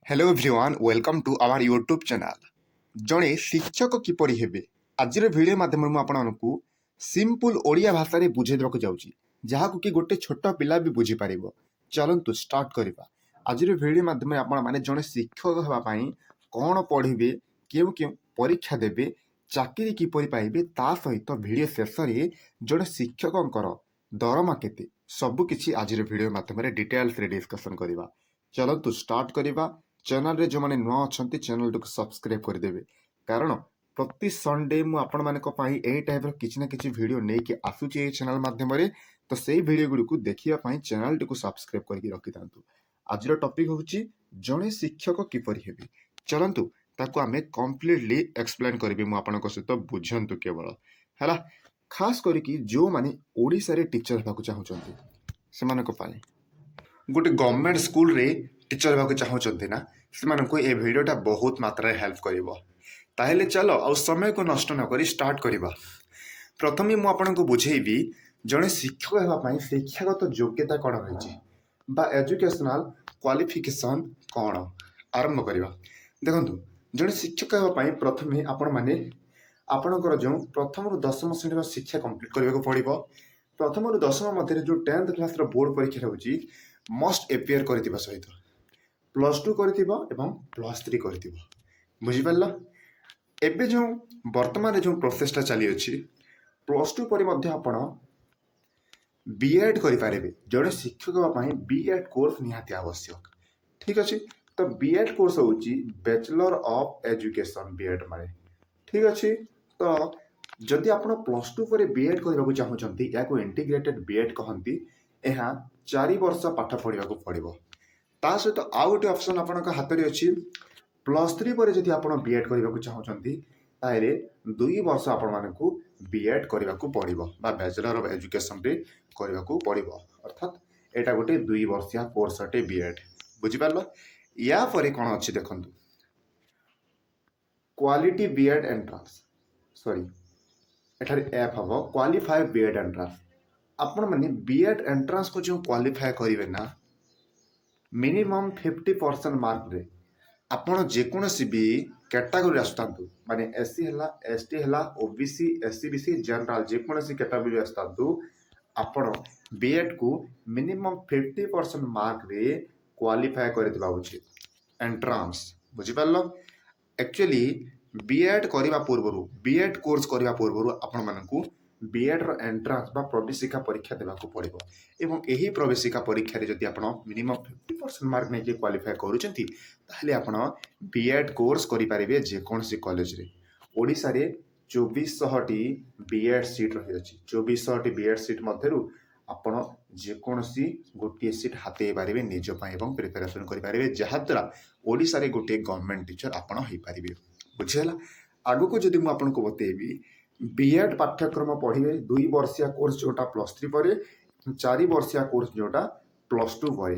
Hello everyone welcome to our YouTube channel जड़े शिक्षक किपर हेबे आज भिडियो मध्यम आपको सिंपल ओडिया भाषा में बुझे देवाक जाऊँगी जहाँ कि गोटे छोट पिला भी बुझीपर चलतु स्टार्ट करवा आज भिडियो मध्यम आप जड़े शिक्षक हाँपाई कौन पढ़े क्यों क्यों परीक्षा देवे चाकरी किपर पाइबे ता सहित भिडियो शेष में जड़े शिक्षक दरमा केते सबकि आज भिडियो मध्यम डिटेल्स डिस्कसन करवा चलतु स्टार्ट करवा चैनल रे जो मैंने नुआ अच्छा चैनल को सब्सक्राइब करदेवे कारण प्रति संडे मुझे टाइप किसी ना कि भिड नहीं आसूची चैनल मध्यम तो से भिड गुड़ी देखा चैनल टी सब्सक्राइब करके रखि था। आज टॉपिक हूँ जड़े शिक्षक किपर हेबे चलतु ताकू आम कम्प्लीटली एक्सप्लेन करी मुझे सहित बुझंतु केवल है खास करके जो मैंने ओडिशा रे टीचर होगा चाहते से गोटे गवर्नमेंट स्कूल रे टीचर होगा चाहते ना से ये भिडियोटा बहुत मात्रा हेल्प कर चलो आ समय को नष्ट नक स्टार्ट करवा प्रथम मुझे बुझेबी जड़े शिक्षक हाँपाई शिक्षागत योग्यता कौन रही एजुकेशनल क्वालिफिकेशन कौन आरंभ करवा देखु जड़े शिक्षक हाँपाई प्रथम आपण मैंने आपणकर जो प्रथम रु दशम श्रेणी शिक्षा कंप्लीट करने पड़ो प्रथम रु दशम मध्य जो 10th क्लास बोर्ड परीक्षा होची मस्ट एपियर कर सहित +2 +3 कर बुझिपार एबे जो वर्तमान जो प्रोसेसटा चली अच्छी +2 पर आपण बीएड करें जड़े शिक्षक हाँपाई बीएड कोर्स निहाती आवश्यक ठीक अच्छे तो बीएड कोर्स हूँ बैचलर ऑफ एजुकेशन बीएड माने ठीक अच्छे तो जदि आप +2 पर बीएड करने चाहते या इंटीग्रेटेड बीएड कहती यह 4 वर्ष पाठ पढ़ा पड़ो ता सहित आउ गोटे ऑप्शन आपण हाथ में अच्छी +3 पर जब आप बीएड करने चाहते 2 वर्ष आपण बीएड करने पड़ो बैचलर ऑफ एजुकेशन करने पड़ो अर्थात यहाँ गोटे 2 वर्षिया कोर्स अटे बीएड बुझिपार या पर कौन अच्छी देखु क्वालिटी बीएड एंट्रांस सॉरी एठार एफ हम क्वालिफाई बीएड एंट्रांस आपण मैंने बीएड एंट्रांस को जो क्वालिफाई करेंगे ना मिनिमम 50% मार्क रे आपण जेकोसी भी कैटेगोरी आसता माने एससी है एसटी है ओबीसी एससी बीसी जनरल जेकोसी कैटेगोरी आसता आपण बीएड को मिनिमम 50% मार्क रे क्वालिफाई करथिबा उचित एंट्रांस बुझिपारल एक्चुअली बीएड करने पूर्व बीएड कोर्स करने पूर्व आपण मानकू बीएड रो एंट्रांस बा प्रवेशिका परीक्षा देवाक पड़ो एवं यही प्रवेशिका परीक्षा रे जदि आपण मिनिमम 50% मार्क नहीं क्वालिफाई करूछंती ताहले आपण बीएड कोर्स करि पारिबे जेकोसी कॉलेज रे ओडिसा रे 2400 टी बीएड सीट रही अछि 2400 टी बीएड सीट मध्यरु आपण जेकोसी गोटे सीट हाते पारिबे निज पई एवं प्रिपरेशन करि पारिबे जहा द्वारा ओडिसा रे गोटे गवर्नमेंट टीचर आपण होई पारिबे बुझेला आगु को जदि मु आपनको बतेबी बीएड पाठ्यक्रम पढ़े 2 वर्षिया कोर्स जोटा +3 पर 4 वर्षिया कोर्स जोटा +2 पर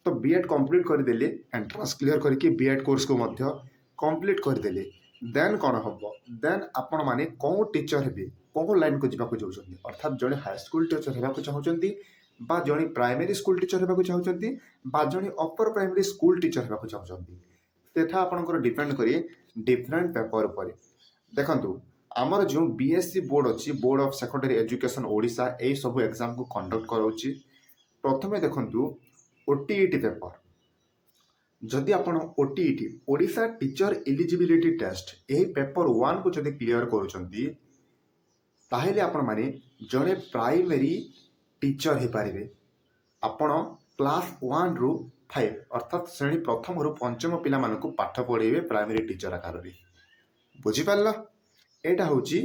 तो बीएड कंप्लीट करदेले एंट्रांस क्लियर करके बीएड कोर्स को मध्य कंप्लीट करदेले देन कौन हम देन आपण माने कौन टीचर हेबे कौन लाइन को जावाक चाहते अर्थात जड़े हाई स्कूल टीचर होगा चाहते बा जड़े प्राइमरी स्कूल टीचर होगा चाहते बा जड़े अपर प्राइमरी स्कूल टीचर होगा चाहते सेठा आपनकर डिपेंड करी डिफरेंट पेपर पर देखंतु आमर जो बीएससी बोर्ड अच्छी board of secondary education Odisha यही सब एग्जाम को कंडक्ट कराउछि प्रथमे देखंतु ओटीईटी पेपर जदि आपण OTET Odisha teacher eligibility test यही पेपर 1 को जदि क्लियर करूछंती ताहेले आपण माने जड़े प्राइमरी टीचर हे पारिबे आपण क्लास 1 रु 5 अर्थात श्रेणी प्रथम रु पंचम पिला मानकु पाठ पढ़ेबे प्राइमरी टीचर आकार रे बुझी पारला एटा होची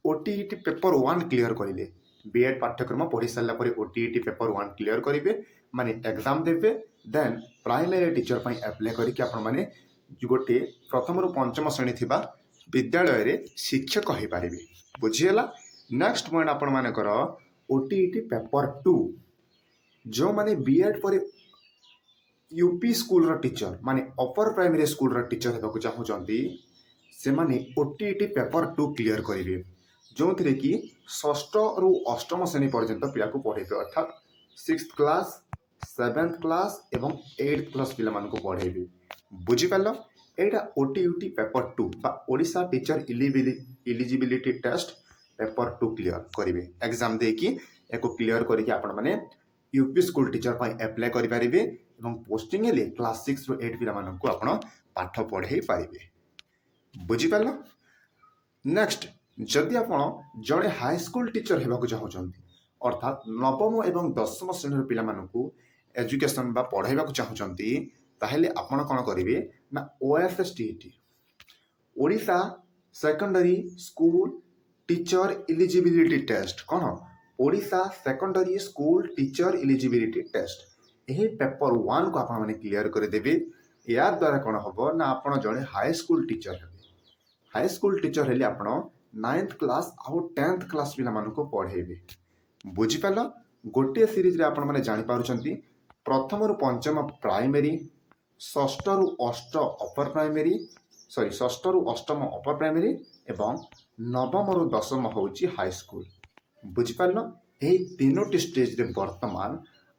ओटीईटी पेपर 1 क्लियर करिले बीएड पाठ्यक्रम पढ़ी सारा पर ओटीईटी पेपर 1 क्लियर करेंगे माने एग्जाम देवे देन प्राइमरी टीचर पर अप्लाई करके आपण माने गोटे प्रथम रु पंचम श्रेणी थिबा विद्यालय रे शिक्षक हो पारे बुझीगला नेक्स्ट पॉइंट आपण मानकर ओटीईटी पेपर 2 जो माने बीएड पर यूपी स्कूल रो टीचर माने अपर प्राइमरी स्कूल रो टीचर हेबाकू चाहूचंती से माने ओटीईटी पेपर 2 क्लियर करेंगे जो थे कि 6th रु 8th श्रेणी पर्यंत पिला को पढ़ेबे अर्थात 6th क्लास 7th क्लास एवं 8th क्लास पिला मानको पढ़ेबे बुझिपार एटा ओटीयूटी पेपर 2 बा Odisha teacher eligibility test paper 2 clear करेंगे एग्जाम देकी एको क्लियर करके आपण माने यूपी स्कूल टीचर पाई अप्लाई करि परिबे एवं पोस्टिंग हेले क्लास 6 रो 8 पिला मानन को आपण पाठ पढ़ाई पारिबे बुझिपार नेक्स्ट जदि आपण जड़े हाई स्कूल टीचर हेबाकु चाहउछंती अर्थात नवम एवं दशम श्रेणी पिला मानकु एजुकेशन बा पढ़ाइबाकु चाहउछंती ताहेले आपण कोन करिवे ना OFSTET Odisha secondary school teacher eligibility test कौन Odisha secondary school teacher eligibility test यही पेपर 1 को आपण माने क्लियर कर देबे या द्वारा कौन हम ना आपण जड़े हाई स्कूल टीचर हेबे हाई स्कूल टीचर हेले आपण 9th क्लास आउ 10th क्लास पिला मानको पढ़ेबे बुझिपाल गोटे सीरीज रे आपण माने जानि पारुचंती प्रथम रु पंचम प्राइमरी षष्ठ रु अष्ट अपर प्राइमरी सॉरी षष्ठ रु अष्टम अपर प्राइमरी एवं नवम रु दशम होची हाई स्कूल बुझिपाल यही तीनोटी स्टेज रे वर्तमान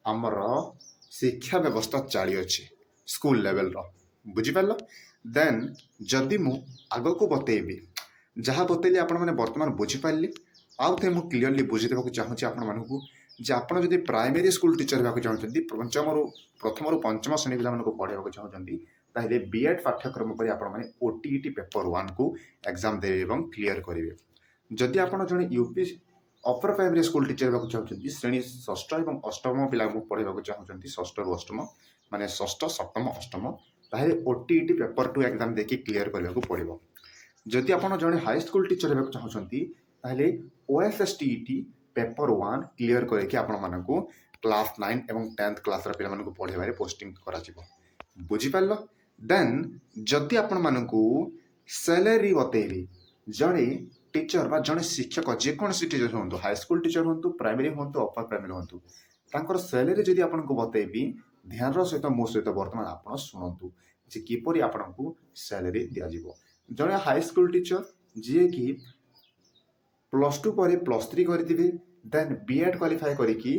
आमर शिक्षा व्यवस्था चली अच्छी स्कूल लेवल रो बुझिपाल देन जदि मु आग को बतेबी जहाँ बतेली आपण माने वर्तमान बुझिपाली आउ थे मु क्लियरली बुझीदेवाक चाहूँगी आपण मानकु जे आपण जदि प्राइमरी स्कूल टीचर होगा चाहते प्रथम रु पंचम श्रेणी पिला पढ़ाई चाहते ताहले बीएड पाठ्यक्रम पर आपण माने ओटीईटी पेपर 1 को एग्जाम देवे एवं क्लियर करेंगे जदि आपण जड़े UP upper primary school teacher होगा चाहते श्रेणी षष्ठ और अष्टम पिला पढ़ाई चाहते षष्ठ रु अष्टम माने षष्ठ सप्तम अष्टम ताहले ओटीईटी पेपर 2 एग्जाम देखि क्लियर करने को पड़ो जदि आपण जड़े हाई स्कूल टीचर होगा चाहते ताहले ओएफएसटीईटी पेपर 1 क्लियर करके आपण मानकु क्लास 9 एवं 10th क्लास रा पिला मानकु पढ़ेबारे पोस्टिंग करा जिवो बुझिपाल देन जदि आपण मानकु सैलरी बतेबी जड़े टीचर बा जड़े शिक्षक जेकोसी टीचर हूँ हाई स्कूल टीचर हूँ प्राइमरी हूँ अपर प्राइमरी हूँ तांकर सैलरी जदि आपण को बतेबी ध्यान सहित मो सहित वर्तमान आपण शुणु जे किपरि आपण को सैलरी दिया जिवो जड़े हाई स्कूल टीचर जी कि +2 पर +3 करेंगे देन बीएड क्वालिफाई करी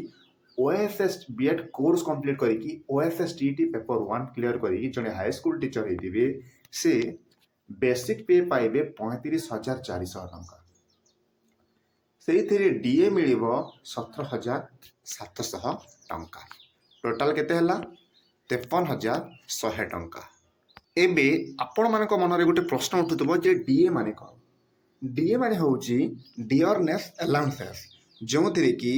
ओएफएस बीएड कोर्स कंप्लीट करी ओएफएसटीईटी पेपर 1 क्लियर करी जड़े हाई स्कूल टीचर होते से बेसिक पे पाइबे 35,400 टंका से डीए मिल 17,700 टंका टोटाल केते हला 53,100 टंका एबे आपण मानक मन रे गोटे प्रश्न उठुतबो जे डीए माने कौन डीए माने होउची डियरनेस अलाउंसेस जो थे कि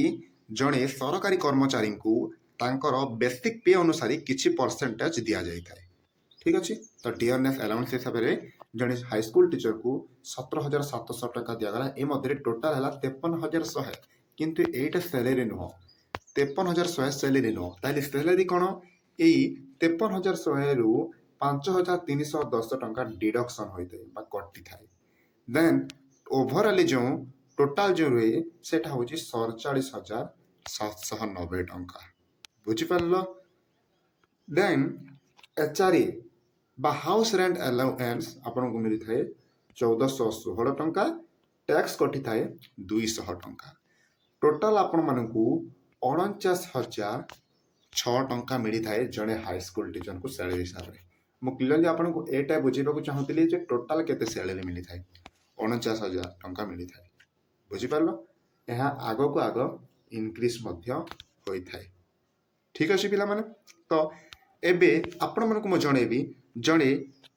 जड़े सरकारी कर्मचारी को तांकर बेसिक पे अनुसार किसी परसेंटेज दि जाए ठीक अच्छे तो डियरनेस अलाउंस हिसाब से जड़े हाई स्कूल टीचर को 17,700 टंका दिगला ए मध्य टोटाल है 53,100 किंतु एटा सैलरी नुह 53,100 सैलरी नुह ताली सैलरी कौन यही 53,100 रु 5,310 टंका डिडक्शन होता है कटि थाए देन ओभरऑल जो टोटाल जो रहे सेटा हूँ 47,790 टंका बुझिपार देन एचआरए बा हाउस रेंट अलाउंस आपन को मिली थाए 1,416 टंका टैक्स कटि थाए 200 टंका टोटाल आपण मानकु 49,006 टंका मिली थाए जड़े हाई स्कूल टीचर को सैलरी हिसाब से मु क्लियरली आपन को एटा बुझेबाकू चाहूतली जे टोटाल केते सैलरी मिली थाए 49,000 टंका मिली थाए बुझिपार यह आग को आग इनक्रीज होता है ठीक अच्छे पिला माने तो एबे आपण मानकु मु जणेबी जड़े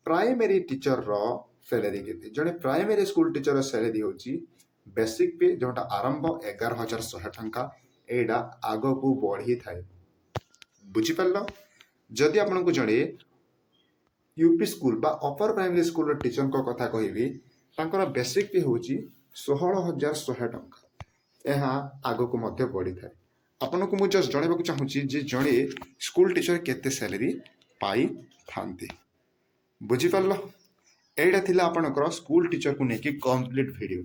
प्राइमरी टीचर रो सैलरी केते जड़े प्राइमरी स्कूल टीचर रो सैलरी होची बेसिक पे जोटा आरंभ 11,100 टंका एडा आग को बढ़ी थाए बुझिपार जदि आपण को जड़े यूपी स्कूल बा अपर प्राइमरी स्कूल टीचर को कथा कहबी तांकर बेसिक पे होची 16,100 टंका यह आग को मध्य बढ़ी थाए आपन को मुझे जस्ट जनवाक चाहूँगी जे जड़े स्कूल टीचर केते सैलरी पाई थांती बुझिपार एटा थिला आपनकर स्कूल टीचर को लेकिन कंप्लीट वीडियो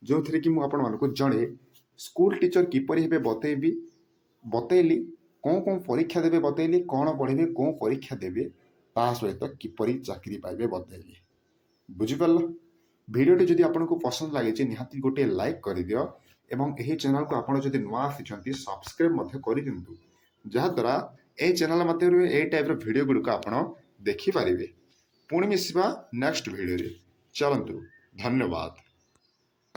जो थे कि मुझे जड़े स्कूल टीचर किपर हे बतेबी बतैली कौन कौन परीक्षा देवे बतैली कौन पढ़े कौन परीक्षा देवे ता सहित किपर चाकरी पाइबे बतैली बुझिपार भिडियोटी जदि आपको पसंद लगे निहाती गोटे लाइक कर दियो एवं यही चैनल को आपड़ जब नुआ आसी सब्सक्राइब कर दिंतु जहाद्वारा यह चैनल मध्य यही टाइप भिडियो गुड़िक आप ଦେଖିପାରିବେ। ପୁଣି ମିଶିବା ନେକ୍ସଟ ଭିଡ଼ିଓରେ। ଚାଲନ୍ତୁ, ଧନ୍ୟବାଦ।